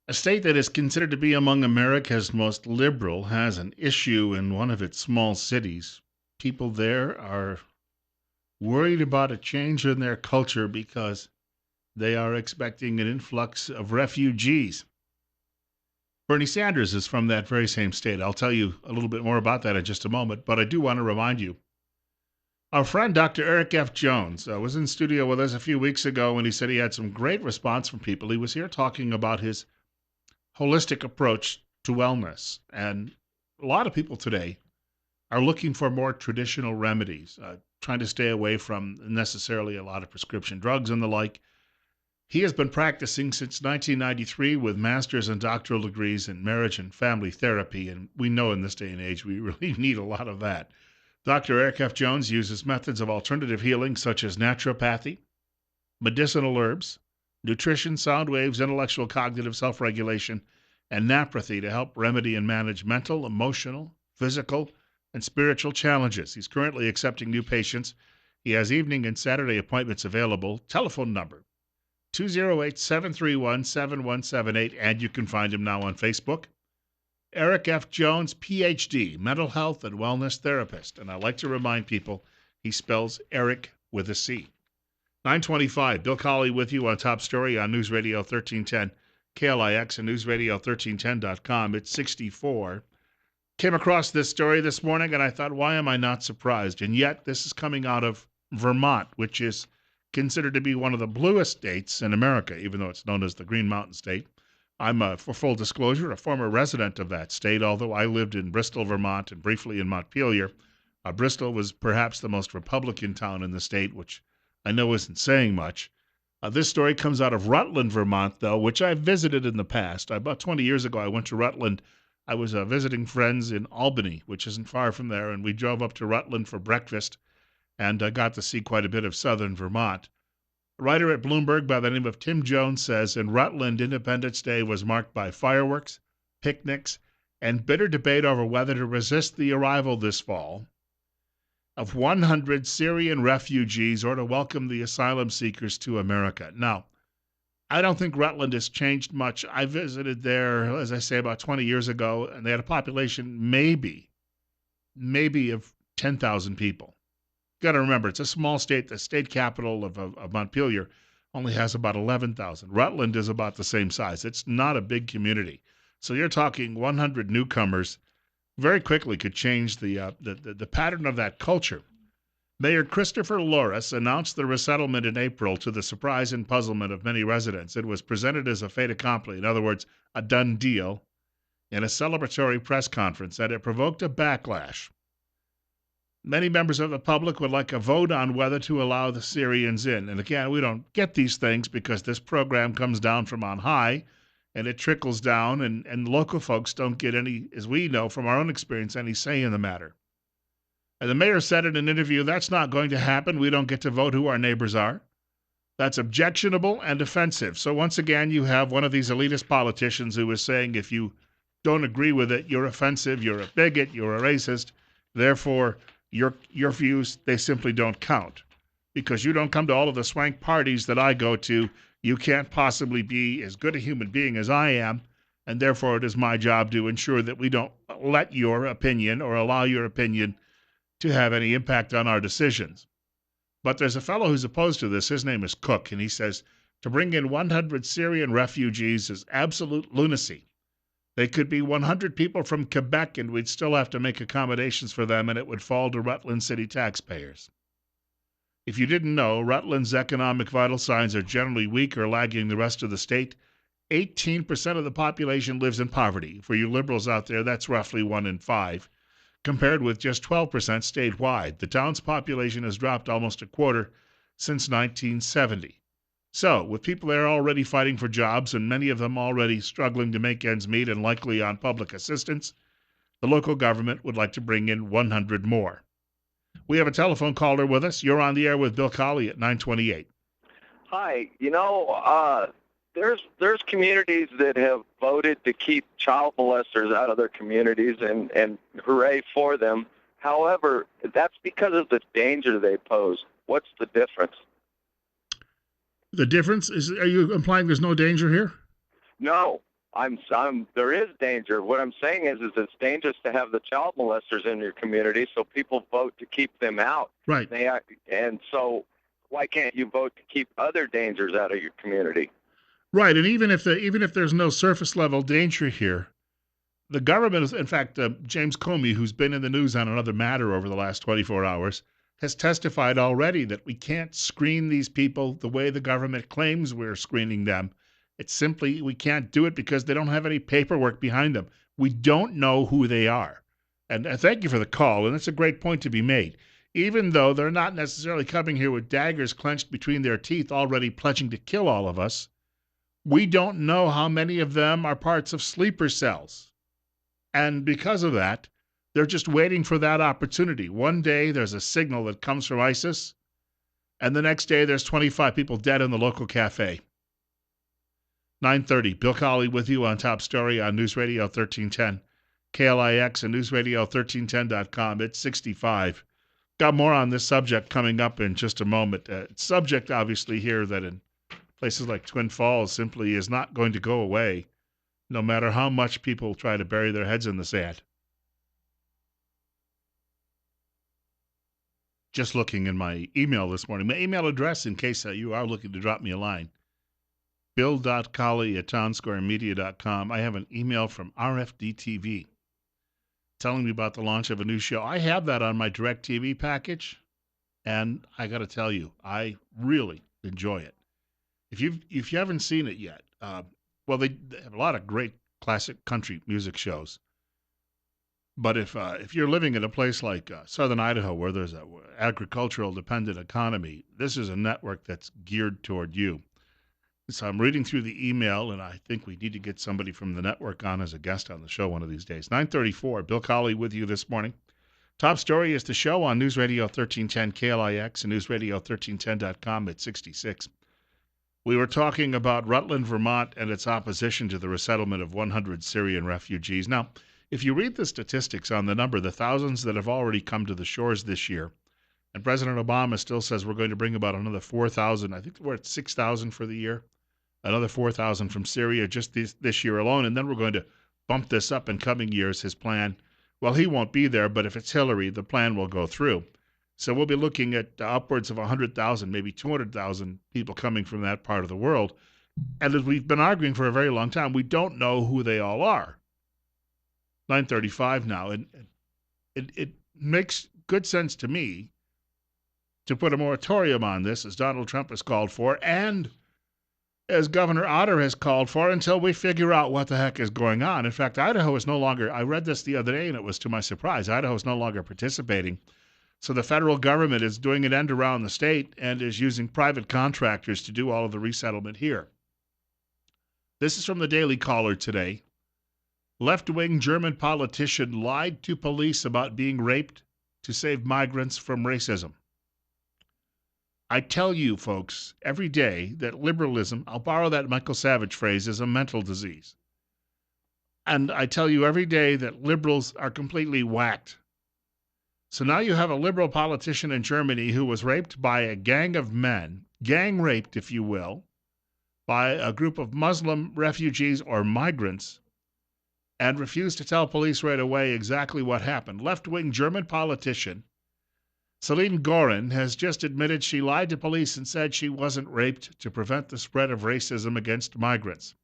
A state that is considered to be among America's most liberal has an issue in one of its small cities. People there are worried about a change in their culture because they are expecting an influx of refugees. Bernie Sanders is from that very same state. I'll tell you a little bit more about that in just a moment, but I do want to remind you. Our friend Dr. Eric F. Jones was in studio with us a few weeks ago and he said he had some great response from people. He was here talking about his holistic approach to wellness. And a lot of people today are looking for more traditional remedies, trying to stay away from necessarily a lot of prescription drugs and the like. He has been practicing since 1993 with master's and doctoral degrees in marriage and family therapy, and we know in this day and age we really need a lot of that. Dr. Eric F. Jones uses methods of alternative healing such as naturopathy, medicinal herbs, nutrition, sound waves, intellectual cognitive self regulation, and napathy to help remedy and manage mental, emotional, physical, and spiritual challenges. He's currently accepting new patients. He has evening and Saturday appointments available. Telephone number 208 731 7178, and you can find him now on Facebook. Eric F. Jones, PhD, mental health and wellness therapist. And I like to remind people he spells Eric with a C. 925, Bill Colley with you on Top Story on News Radio 1310, KLIX and newsradio1310.com. It's 64. Came across this story this morning and I thought, why am I not surprised? And yet this is coming out of Vermont, which is considered to be one of the bluest states in America, even though it's known as the Green Mountain State. I'm, for full disclosure, a former resident of that state, although I lived in Bristol, Vermont, and briefly in Montpelier. Bristol was perhaps the most Republican town in the state, which I know isn't saying much. This story comes out of Rutland, Vermont, though, which I've visited in the past. About 20 years ago, I went to Rutland. I was visiting friends in Albany, which isn't far from there, and we drove up to Rutland for breakfast and got to see quite a bit of southern Vermont. A writer at Bloomberg by the name of Tim Jones says in Rutland, Independence Day was marked by fireworks, picnics, and bitter debate over whether to resist the arrival this fall of 100 Syrian refugees or to welcome the asylum seekers to America. Now, I don't think Rutland has changed much. I visited there, as I say, about 20 years ago, and they had a population maybe of 10,000 people. Got to remember, it's a small state. The state capital of Montpelier only has about 11,000. Rutland is about the same size. It's not a big community. So you're talking 100 newcomers very quickly could change the pattern of that culture. Mayor Christopher Loris announced the resettlement in April to the surprise and puzzlement of many residents. It was presented as a fait accompli, in other words, a done deal, in a celebratory press conference, and it provoked a backlash. Many members of the public would like a vote on whether to allow the Syrians in. And again, we don't get these things because this program comes down from on high and it trickles down, and local folks don't get any, as we know from our own experience, any say in the matter. And the mayor said in an interview, that's not going to happen. We don't get to vote who our neighbors are. That's objectionable and offensive. So once again, you have one of these elitist politicians who is saying if you don't agree with it, you're offensive, you're a bigot, you're a racist. Therefore, your views, they simply don't count. Because you don't come to all of the swank parties that I go to, you can't possibly be as good a human being as I am, and therefore it is my job to ensure that we don't let your opinion or allow your opinion to have any impact on our decisions. But there's a fellow who's opposed to this. His name is Cook, and he says to bring in 100 Syrian refugees is absolute lunacy. They could be 100 people from Quebec, and we'd still have to make accommodations for them, and it would fall to Rutland City taxpayers. If you didn't know, Rutland's economic vital signs are generally weak or lagging the rest of the state. 18% of the population lives in poverty. For you liberals out there, that's roughly 1 in 5, compared with just 12% statewide. The town's population has dropped almost a quarter since 1970. So, with people there already fighting for jobs and many of them already struggling to make ends meet and likely on public assistance, the local government would like to bring in 100 more. We have a telephone caller with us. You're on the air with Bill Colley at 928. Hi. There's communities that have voted to keep child molesters out of their communities, and hooray for them. However, that's because of the danger they pose. What's the difference? The difference is, are you implying there's no danger here? No. There is danger. What I'm saying is it's dangerous to have the child molesters in your community, so people vote to keep them out. Right. And so why can't you vote to keep other dangers out of your community? Right. And even if there's no surface level danger here, the government is, in fact, James Comey, who's been in the news on another matter over the last 24 hours, has testified already that we can't screen these people the way the government claims we're screening them. It's simply, we can't do it because they don't have any paperwork behind them. We don't know who they are. And thank you for the call. And it's a great point to be made. Even though they're not necessarily coming here with daggers clenched between their teeth, already pledging to kill all of us, we don't know how many of them are parts of sleeper cells. And because of that, they're just waiting for that opportunity. One day there's a signal that comes from ISIS, and the next day there's 25 people dead in the local cafe. 9:30, Bill Colley with you on Top Story on News Radio 1310, KLIX and newsradio1310.com. It's 65. Got more on this subject coming up in just a moment. Subject, obviously, here that in places like Twin Falls simply is not going to go away, no matter how much people try to bury their heads in the sand. Just looking in my email this morning, my email address, in case you are looking to drop me a line, bill.colley@townsquaremedia.com. I have an email from RFD-TV telling me about the launch of a new show. I have that on my DirecTV package, and I got to tell you, I really enjoy it. If you haven't seen it yet, well, they have a lot of great classic country music shows. But if you're living in a place like southern Idaho, where there's an agricultural dependent economy, this is a network that's geared toward you. So I'm reading through the email, and I think we need to get somebody from the network on as a guest on the show one of these days. 9:34, Bill Colley with you this morning. Top Story is the show on News Radio 1310 KLIX and newsradio1310.com at 66. We were talking about Rutland, Vermont, and its opposition to the resettlement of 100 Syrian refugees. Now, if you read the statistics on the number, the thousands that have already come to the shores this year, and President Obama still says we're going to bring about another 4,000. I think we're at 6,000 for the year. Another 4,000 from Syria just this year alone, and then we're going to bump this up in coming years, his plan. Well, he won't be there, but if it's Hillary, the plan will go through. So we'll be looking at upwards of 100,000, maybe 200,000 people coming from that part of the world. And as we've been arguing for a very long time, we don't know who they all are. 9:35 now, and it makes good sense to me to put a moratorium on this, as Donald Trump has called for, and as Governor Otter has called for, until we figure out what the heck is going on. In fact, Idaho is no longer, I read this the other day, and it was to my surprise, Idaho is no longer participating. So the federal government is doing an end around the state and is using private contractors to do all of the resettlement here. This is from the Daily Caller today. Left-wing German politician lied to police about being raped to save migrants from racism. I tell you, folks, every day that liberalism, I'll borrow that Michael Savage phrase, is a mental disease. And I tell you every day that liberals are completely whacked. So now you have a liberal politician in Germany who was raped by a gang of men, gang raped, if you will, by a group of Muslim refugees or migrants, and refused to tell police right away exactly what happened. Left-wing German politician Celine Gorin has just admitted she lied to police and said she wasn't raped to prevent the spread of racism against migrants.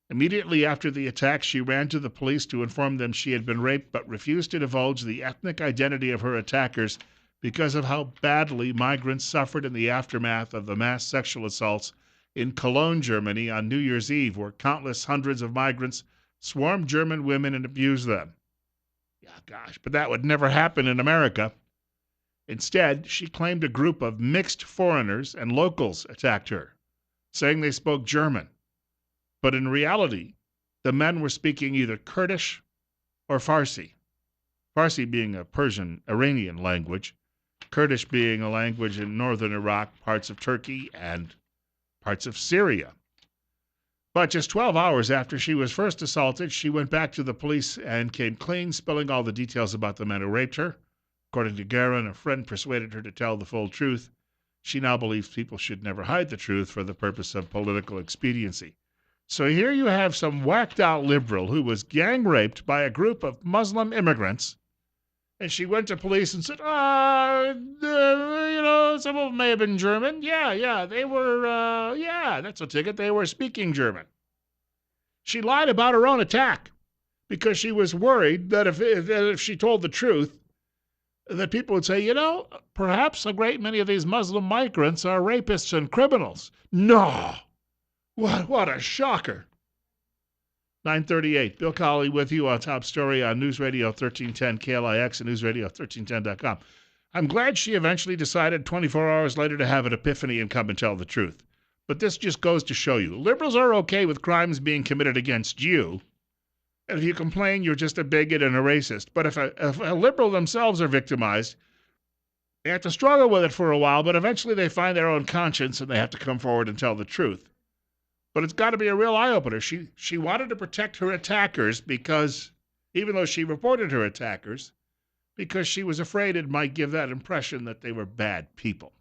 Immediately after the attack, she ran to the police to inform them she had been raped, but refused to divulge the ethnic identity of her attackers because of how badly migrants suffered in the aftermath of the mass sexual assaults in Cologne, Germany on New Year's Eve, where countless hundreds of migrants swarmed German women and abused them. Yeah, gosh, but that would never happen in America. Instead, she claimed a group of mixed foreigners and locals attacked her, saying they spoke German. But in reality, the men were speaking either Kurdish or Farsi. Farsi being a Persian, Iranian language, Kurdish being a language in northern Iraq, parts of Turkey, and parts of Syria. But just 12 hours after she was first assaulted, she went back to the police and came clean, spilling all the details about the men who raped her. According to Guerin, a friend persuaded her to tell the full truth. She now believes people should never hide the truth for the purpose of political expediency. So here you have some whacked out liberal who was gang raped by a group of Muslim immigrants. And she went to police and said, some of them may have been German. Yeah, they were, that's a ticket. They were speaking German. She lied about her own attack because she was worried that if she told the truth, that people would say, perhaps a great many of these Muslim migrants are rapists and criminals. No! What a shocker. 9:38. Bill Colley with you on Top Story on News Radio 1310 KLIX and newsradio1310.com. I'm glad she eventually decided 24 hours later to have an epiphany and come and tell the truth. But this just goes to show you, liberals are okay with crimes being committed against you. And if you complain, you're just a bigot and a racist. But if a liberal themselves are victimized, they have to struggle with it for a while, but eventually they find their own conscience and they have to come forward and tell the truth. But it's got to be a real eye-opener. She wanted to protect her attackers because, even though she reported her attackers, because she was afraid it might give that impression that they were bad people.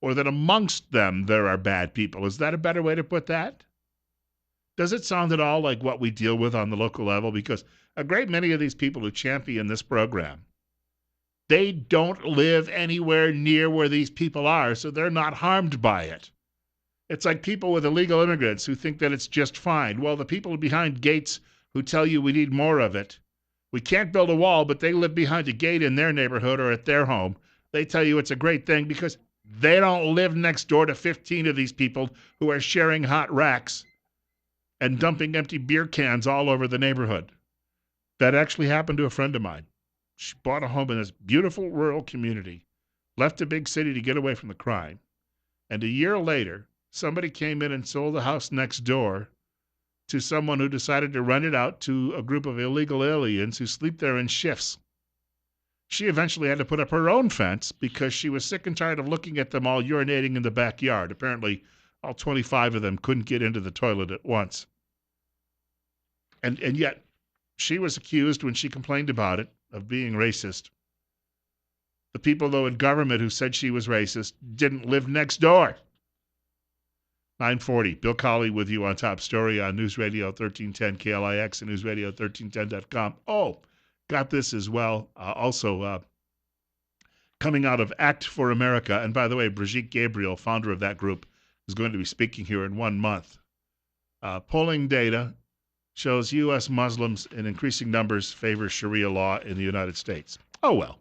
Or that amongst them there are bad people. Is that a better way to put that? Does it sound at all like what we deal with on the local level? Because a great many of these people who champion this program, they don't live anywhere near where these people are, so they're not harmed by it. It's like people with illegal immigrants who think that it's just fine. Well, the people behind gates who tell you we need more of it, we can't build a wall, but they live behind a gate in their neighborhood or at their home. They tell you it's a great thing because they don't live next door to 15 of these people who are sharing hot racks and dumping empty beer cans all over the neighborhood. That actually happened to a friend of mine. She bought a home in this beautiful rural community, left a big city to get away from the crime, and a year later, somebody came in and sold the house next door to someone who decided to rent it out to a group of illegal aliens who sleep there in shifts. She eventually had to put up her own fence because she was sick and tired of looking at them all urinating in the backyard. Apparently, all 25 of them couldn't get into the toilet at once. And yet, she was accused when she complained about it of being racist. The people, though, in government who said she was racist didn't live next door. 9:40. Bill Colley with you on Top Story on News Radio 1310 KLIX and newsradio1310.com. Oh, got this as well. Also, coming out of Act for America. And by the way, Brigitte Gabriel, founder of that group, is going to be speaking here in 1 month. Polling data shows U.S. Muslims in increasing numbers favor Sharia law in the United States. Oh, well.